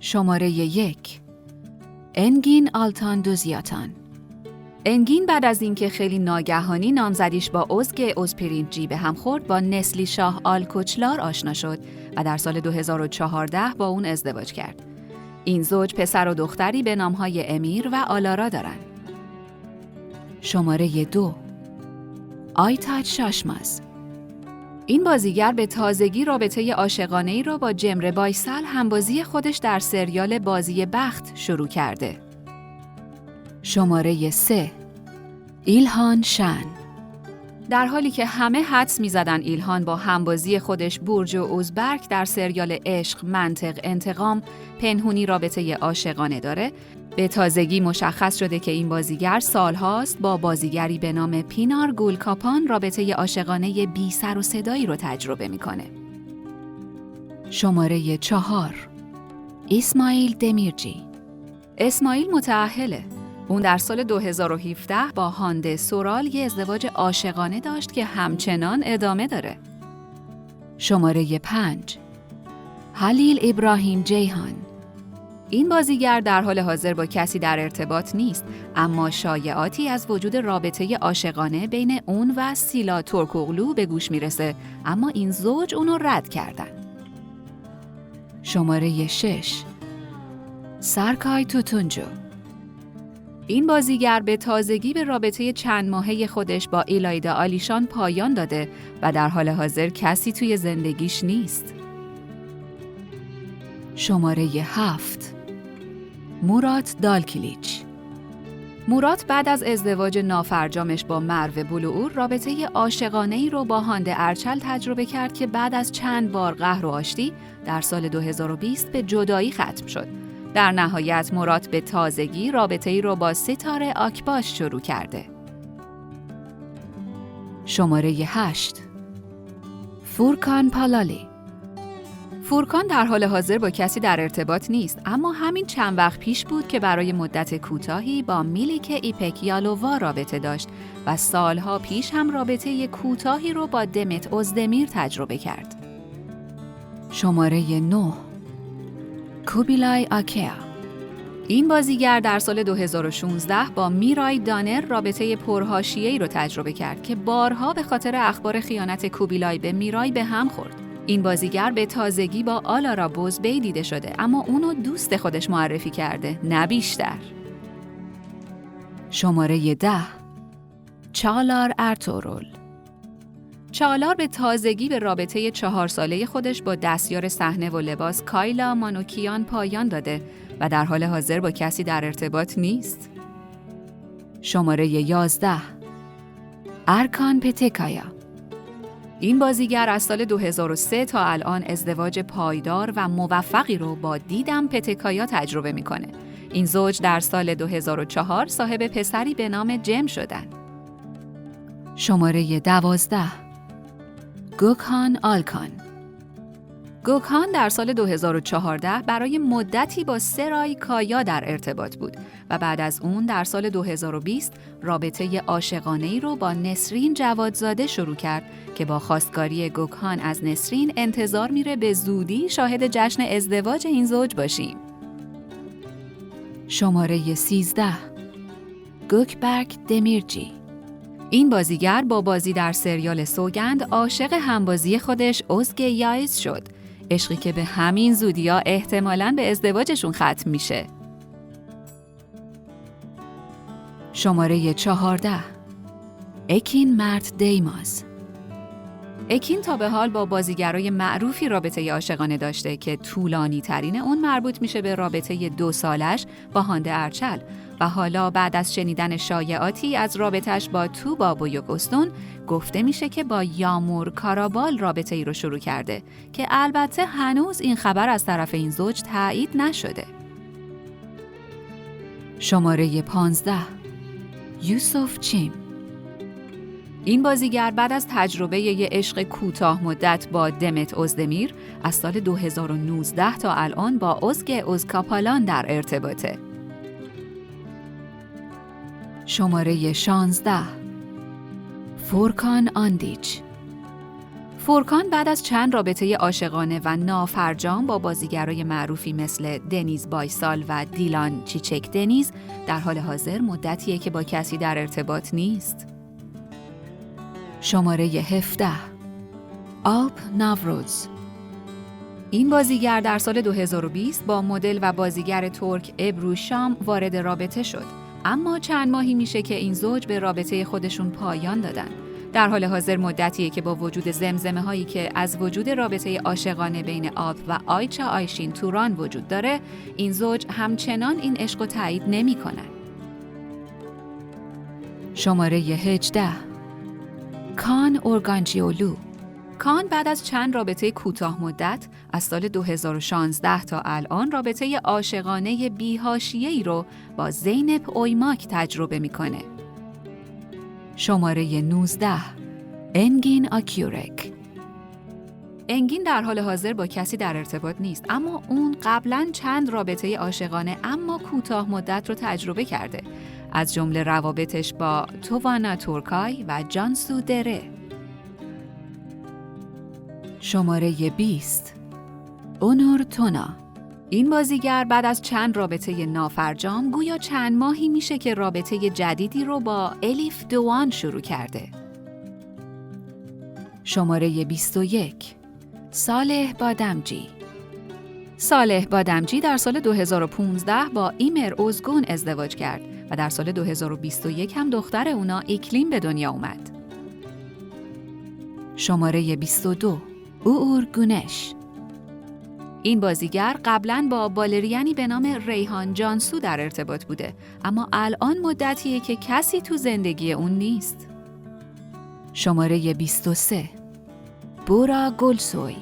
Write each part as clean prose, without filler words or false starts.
شماره 1. انگین آلتان دوزیاتان. انگین بعد از اینکه خیلی ناگهانی نامزدیش با ازگ اوزپرینچی به هم خورد، با نسلی شاه آلکوچلار آشنا شد و در سال 2014 با اون ازدواج کرد. این زوج پسر و دختری به نامهای امیر و آلارا دارن. شماره 2. آیتاج شاشماز. این بازیگر به تازگی رابطه عاشقانه‌ای را با جمره بایسل، همبازی خودش در سریال بازی بخت، شروع کرده. شماره 3. ایلهان شن. در حالی که همه حدس می‌زدن ایلهان با همبازی خودش بورج و اوزبرگ در سریال عشق، منطق، انتقام پنهونی رابطه عاشقانه داره، به تازگی مشخص شده که این بازیگر سالهاست با بازیگری به نام پینار گولکاپان رابطه عاشقانه بی سر و صدایی رو تجربه میکنه. شماره 4. اسماعیل دمیرچی. اسماعیل متأهله. اون در سال 2017 با هانده سورال یه ازدواج عاشقانه داشت که همچنان ادامه داره. شماره 5. هلیل ابراهیم جیهان. این بازیگر در حال حاضر با کسی در ارتباط نیست، اما شایعاتی از وجود رابطه عاشقانه بین اون و سیلا تورکوغلو به گوش میرسه، اما این زوج اونو رد کردن. شماره 6. سرکای توتونجو. این بازیگر به تازگی به رابطه چند ماهه خودش با ایلایدا آلیشان پایان داده و در حال حاضر کسی توی زندگیش نیست. شماره 7. مورات دالکلیچ. مورات بعد از ازدواج نافرجامش با مروه بلوور رابطه عاشقانه‌ای رو با هانده ارچل تجربه کرد که بعد از چند بار قهر و آشتی در سال 2020 به جدایی ختم شد. در نهایت مورات به تازگی رابطه‌ای رو با ستاره آکباش شروع کرده. شماره 8. فورکان پالالی. فورکان در حال حاضر با کسی در ارتباط نیست، اما همین چند وقت پیش بود که برای مدت کوتاهی با میلیک ایپکیالووا رابطه داشت و سالها پیش هم رابطه کوتاهی رو با دمت اوزدمیر تجربه کرد. شماره 9. کوبیلای آکیا. این بازیگر در سال 2016 با میرای دانر رابطه پرحاشیه‌ای رو تجربه کرد که بارها به خاطر اخبار خیانت کوبیلای به میرای به هم خورد. این بازیگر به تازگی با آلارا بوزبی دیده شده، اما اونو دوست خودش معرفی کرده، نه بیشتر. شماره 10. چالار ارطغرل. چالار به تازگی به رابطه 4 ساله خودش با دستیار صحنه و لباس کایلا مانوکیان پایان داده و در حال حاضر با کسی در ارتباط نیست. شماره 11. ارکان پتکایا. این بازیگر از سال 2003 تا الان ازدواج پایدار و موفقی رو با دیدم پتکایا تجربه میکنه. این زوج در سال 2004 صاحب پسری به نام جم شدن. شماره 12. گوکهان آلکان. گوکهان در سال 2014 برای مدتی با سرای کایا در ارتباط بود و بعد از اون در سال 2020 رابطه عاشقانه‌ای رو با نسرین جوادزاده شروع کرد که با خواستگاری گوکهان از نسرین انتظار میره به زودی شاهد جشن ازدواج این زوج باشیم. شماره 13. گوکبرگ دمیرچی. این بازیگر با بازی در سریال سوگند عاشق همبازی خودش ازگ یایز شد، عشقی که به همین زودیا احتمالاً به ازدواجشون ختم میشه. شماره 14. اکین مرت دیماز. اکین تا به حال با بازیگرای معروفی رابطه عاشقانه داشته که طولانی ترین اون مربوط میشه به رابطه 2 سالش با هانده ارچل و حالا بعد از شنیدن شایعاتی از رابطش با توبا بویوگوستون گفته میشه که با یامور کارابال رابطه ای رو شروع کرده که البته هنوز این خبر از طرف این زوج تایید نشده. شماره 15. یوسف چیم. این بازیگر بعد از تجربه یه عشق کوتاه مدت با دمت اوزدمیر از سال 2019 تا الان با ازگ اوزکاپالان در ارتباطه. شماره 16. فورکان آندیچ. فورکان بعد از چند رابطه عاشقانه و نافرجام با بازیگرای معروفی مثل دنیز بایسال و دیلان چیچک دنیز در حال حاضر مدتیه که با کسی در ارتباط نیست. شماره 17 آلپ ناوروز. این بازیگر در سال 2020 با مدل و بازیگر ترک ابرو شام وارد رابطه شد، اما چند ماهی میشه که این زوج به رابطه خودشون پایان دادن. در حال حاضر مدتیه که با وجود زمزمه هایی که از وجود رابطه عاشقانه بین آلپ و آیچا آیشین توران وجود داره، این زوج همچنان این عشق رو تایید نمی‌کنن. شماره 18 کان اورگانجیولو. کان بعد از چند رابطه کوتاه مدت از سال 2016 تا الان رابطه عاشقانه بی‌حاشیه‌ای رو با زینب اویماک تجربه میکنه. شماره 19 انگین آکیورک. انگین در حال حاضر با کسی در ارتباط نیست، اما اون قبلاً چند رابطه عاشقانه اما کوتاه مدت رو تجربه کرده، از جمله روابطش با توانا تورکای و جانسو دره. شماره 20 اونور تونا. این بازیگر بعد از چند رابطه نافرجام گویا چند ماهی میشه که رابطه جدیدی رو با الیف دوان شروع کرده. شماره 21 صالح بادمجی. صالح بادمجی در سال 2015 با ایمر اوزگون ازدواج کرد و در سال 2021 هم دختر اونا ایکلیم به دنیا اومد. شماره 22 اوور گونش. این بازیگر قبلاً با بالرینی به نام ریحان جانسو در ارتباط بوده، اما الان مدتیه که کسی تو زندگی اون نیست. شماره 23 بورا گلسوی.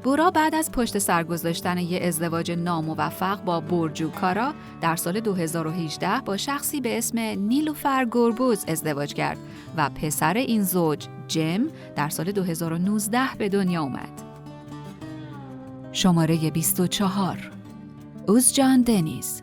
بورا بعد از پشت سر گذاشتن یه ازدواج ناموفق با برجو کارا در سال 2018 با شخصی به اسم نیلوفر گربوز ازدواج کرد و پسر این زوج جم در سال 2019 به دنیا اومد. شماره 24 اوزجان دنیز.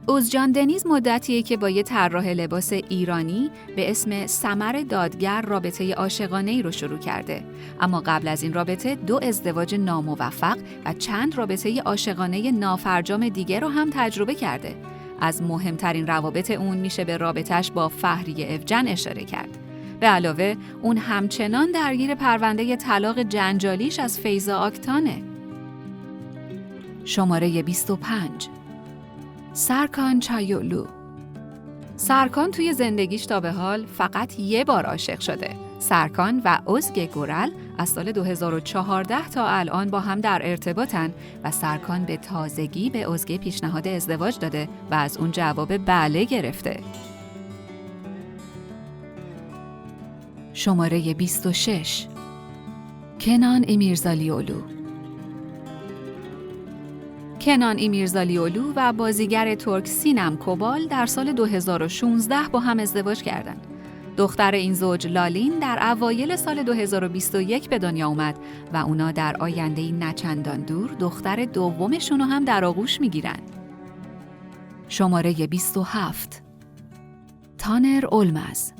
اوزجان دنیز مدتیه که با یه طراح لباس ایرانی به اسم سمر دادگر رابطه عاشقانه‌ای رو شروع کرده، اما قبل از این رابطه 2 ازدواج ناموفق و چند رابطه عاشقانه نافرجام دیگه رو هم تجربه کرده. از مهمترین روابط اون میشه به رابطش با فهریه افجن اشاره کرد. به علاوه اون همچنان درگیر پرونده طلاق جنجالیش از فیضا آکتانه. شماره 25 سرکان چایولو. سرکان توی زندگیش تا به حال فقط یه بار عاشق شده. سرکان و ازگ گورل از سال 2014 تا الان با هم در ارتباطن و سرکان به تازگی به ازگ پیشنهاد ازدواج داده و از اون جواب بله گرفته. شماره 26 کنان امیرزالیولو. کنان امیرزالیولو و بازیگر ترک سینم کوبال در سال 2016 با هم ازدواج کردند. دختر این زوج لالین در اوایل سال 2021 به دنیا اومد و اونا در آینده‌ای نچندان دور دختر دومشون رو هم در آغوش میگیرن. شماره 27 تانر اولمز.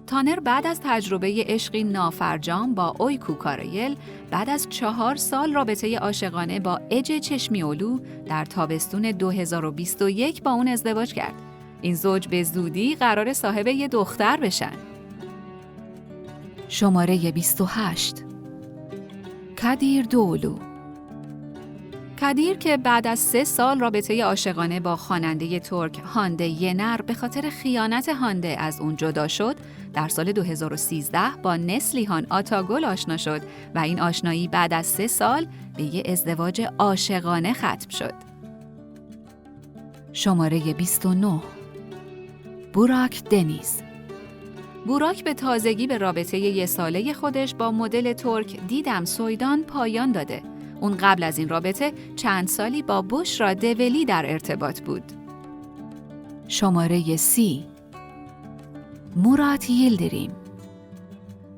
تانر بعد از تجربه عشقی نافرجام با اویکو کارایل بعد از 4 سال رابطه عاشقانه با اجه چشمیولو در تابستون 2021 با اون ازدواج کرد. این زوج به زودی قرار صاحب یه دختر بشن. شماره 28 کادیر دولو. کادیر که بعد از 3 سال رابطه عاشقانه با خواننده ترک هانده ینر به خاطر خیانت هانده از اون جدا شد، در سال 2013 با نسلیهان آتاگل آشنا شد و این آشنایی بعد از 3 سال به یه ازدواج عاشقانه ختم شد. شماره 29 بوراک دنیز. بوراک به تازگی به رابطه 1 ساله خودش با مدل ترک دیدم سویدان پایان داده. اون قبل از این رابطه چند سالی با بشرا دولی در ارتباط بود. شماره 30 مورات یلدریم.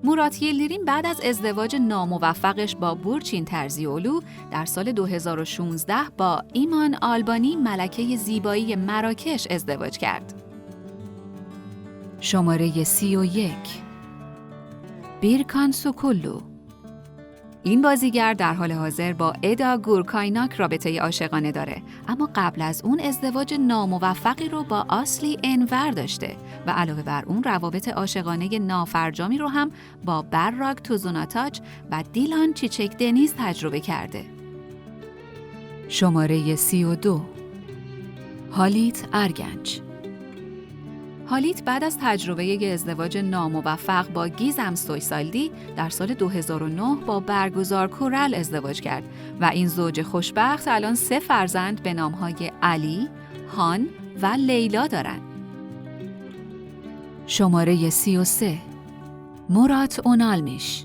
مورات یلدریم بعد از ازدواج ناموفقش با بورچین ترزیولو در سال 2016 با ایمان آلبانی ملکه زیبایی مراکش ازدواج کرد. شماره 31 بیرکان سوکولو. این بازیگر در حال حاضر با ادا گورکایناک رابطه عاشقانه داره، اما قبل از اون ازدواج ناموفقی رو با آسلی انور داشته و علاوه بر اون روابط عاشقانه نافرجامی رو هم با براک توزوناتاچ و دیلان چیچک دنیز تجربه کرده. شماره 32. هالیت ارگنج. هالیت بعد از تجربه ازدواج ناموفق با گیزم سویسالدی در سال 2009 با برگزار کورل ازدواج کرد و این زوج خوشبخت الان 3 فرزند به نامهای علی، هان و لیلا دارند. شماره 33. مورات اونالمیش.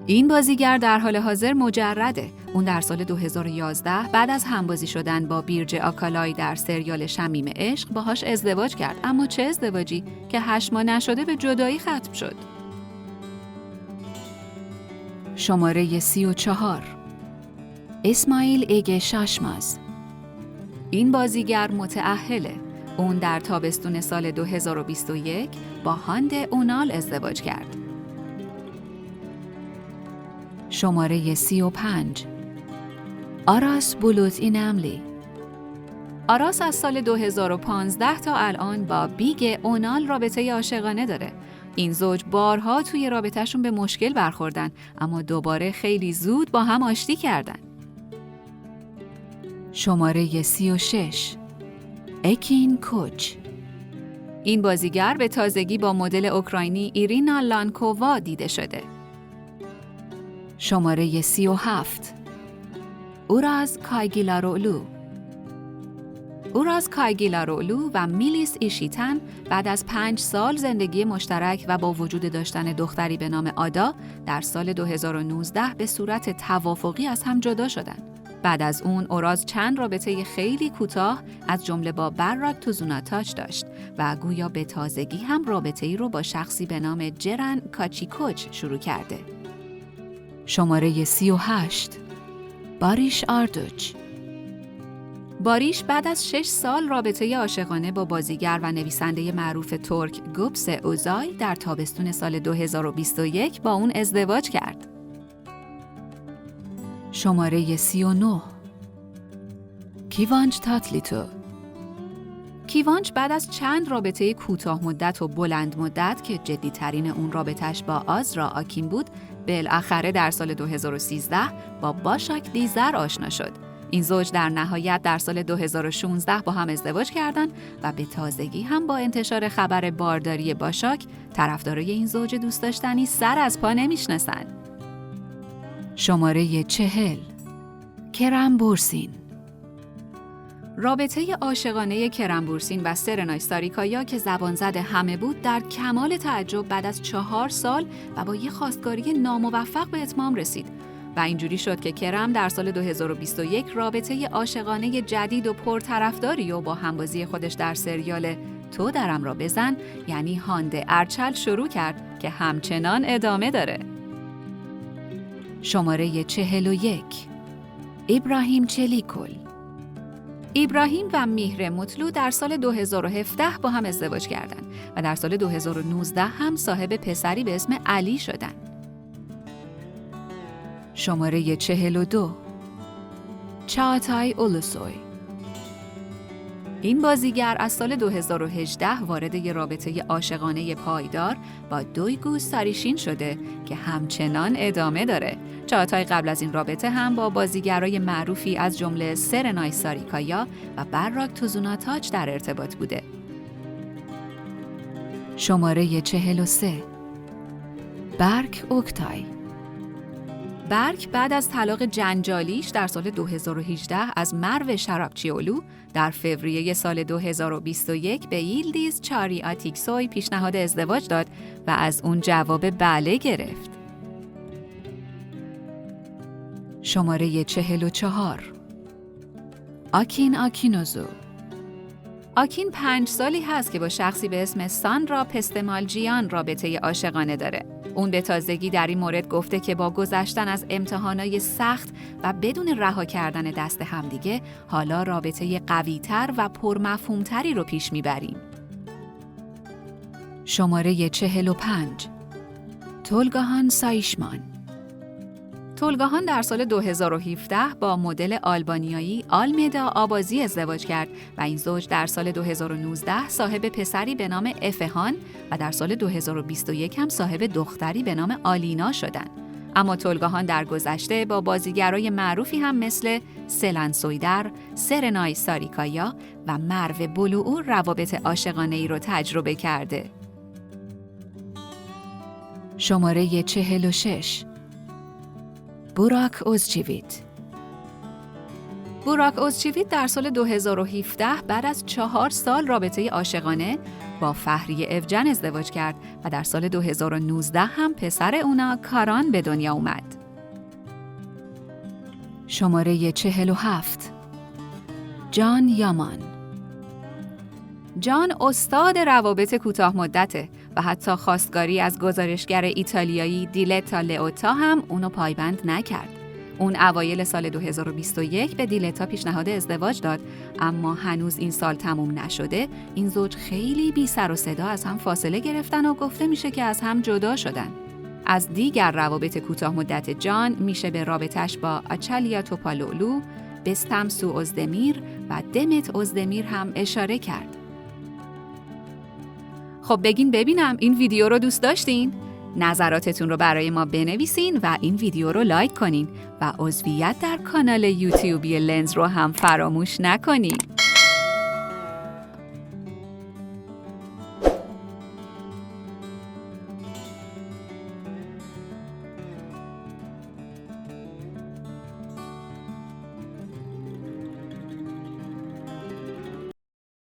این بازیگر در حال حاضر مجرده. اون در سال 2011 بعد از همبازی شدن با بیرج آکالای در سریال شمیم عشق باهاش ازدواج کرد، اما چه ازدواجی که 8 ماه نشده به جدایی ختم شد. شماره 34. اسماعیل ایگه شاشماز. این بازیگر متأهله. اون در تابستون سال 2021 با هاند اونال ازدواج کرد. شماره 35. آراس بولوت اینملی. آراس از سال 2015 تا الان با بیگ اونال رابطه عاشقانه داره. این زوج بارها توی رابطهشون به مشکل برخوردن، اما دوباره خیلی زود با هم آشتی کردن. شماره 36. اکین کوچ. این بازیگر به تازگی با مدل اوکراینی ایرینا لانکووا دیده شده. شماره 37. اوراز کایگیلارولو. اوراز کایگیلارولو و میلیس ایشیتن بعد از 5 سال زندگی مشترک و با وجود داشتن دختری به نام آدا در سال 2019 به صورت توافقی از هم جدا شدند. بعد از اون اوراز چند رابطه خیلی کوتاه از جمله با براک توزوناتاچ داشت و گویا به تازگی هم رابطه‌ای رو با شخصی به نام جرن کاچیکوچ شروع کرده. شماره 38. باریش آردوچ. باریش بعد از 6 سال رابطه عاشقانه با بازیگر و نویسنده معروف ترک گوبس اوزای در تابستون سال 2021 با اون ازدواج کرد. شماره 39. کیوانچ تاتلیتو. کیوانچ بعد از چند رابطه کوتاه مدت و بلند مدت که جدی‌ترین اون رابطش با آزرا آکین بود، بالاخره در سال 2013 با باشاک دیزر آشنا شد. این زوج در نهایت در سال 2016 با هم ازدواج کردند و به تازگی هم با انتشار خبر بارداری باشاک، طرفدارای این زوج دوست داشتنی سر از پا نمیشناسن. شماره 40. کرم بورسین. رابطه عاشقانه کرم بورسین و سرنای ساریکایا که زبان زد همه بود در کمال تعجب بعد از 4 سال و با یه خواستگاری ناموفق به اتمام رسید و اینجوری شد که کرم در سال 2021 رابطه عاشقانه جدید و پرطرفداری و با همبازی خودش در سریال تو درم را بزن یعنی هاند ارچل شروع کرد که همچنان ادامه داره. شماره 41. ابراهیم چلیکل. ابراهیم و میهر مطلو در سال 2017 با هم ازدواج کردند و در سال 2019 هم صاحب پسری به اسم علی شدند. شماره 42. چاغاتای اولوسوی. این بازیگر از سال 2018 وارد یک رابطه عاشقانه پایدار با دویگو ساریشین شده که همچنان ادامه داره. چاغاتای قبل از این رابطه هم با بازیگرای معروفی از جمله سرنای ساریکایا و براک توزوناتاچ در ارتباط بوده. شماره 43. برک اوکتای. برک بعد از طلاق جنجالیش در سال 2018 از مرو شرابچیولو در فوریه سال 2021 به ییلدیز چاری آتیکسوی پیشنهاد ازدواج داد و از اون جواب بله گرفت. شماره 44. آکین آکینوزو. آکین 5 سالی هست که با شخصی به اسم ساندرا پستمالجیان رابطه عاشقانه داره. اون به تازگی در این مورد گفته که با گذشتن از امتحانای سخت و بدون رها کردن دست همدیگه حالا رابطه قوی‌تر و پرمفهوم‌تری رو پیش میبریم. شماره 45. تولگاهان سایشمان. تولگاهان در سال 2017 با مدل آلبانیایی آلمدا آبازی ازدواج کرد و این زوج در سال 2019 صاحب پسری به نام افهان و در سال 2021 هم صاحب دختری به نام آلینا شدند. اما تولگاهان در گذشته با بازیگرای معروفی هم مثل سلن سویدر، سرنای ساریکایا و مرو بلوئو روابط عاشقانه‌ای رو تجربه کرده. شماره 46. بوراک اوزچیویت. بوراک اوزچیویت در سال 2017 بعد از 4 سال رابطه عاشقانه با فهریه اوجن ازدواج کرد و در سال 2019 هم پسر اونا کاران به دنیا اومد. شماره 47. جان یامان. جان استاد روابط کوتاه مدته و حتی خواستگاری از گزارشگر ایتالیایی دیلتا لئوتا هم اونو پایبند نکرد. اون اوایل سال 2021 به دیلتا پیشنهاد ازدواج داد، اما هنوز این سال تموم نشده این زوج خیلی بی سر و صدا از هم فاصله گرفتن و گفته میشه که از هم جدا شدن. از دیگر روابط کوتاه مدت جان میشه به رابطش با آچالیا توپالولو، بستمسو اوزدمیر و دمت اوزدمیر هم اشاره کرد. خب بگین ببینم این ویدیو رو دوست داشتین؟ نظراتتون رو برای ما بنویسین و این ویدیو رو لایک کنین و عضویت در کانال یوتیوبی لنز رو هم فراموش نکنین.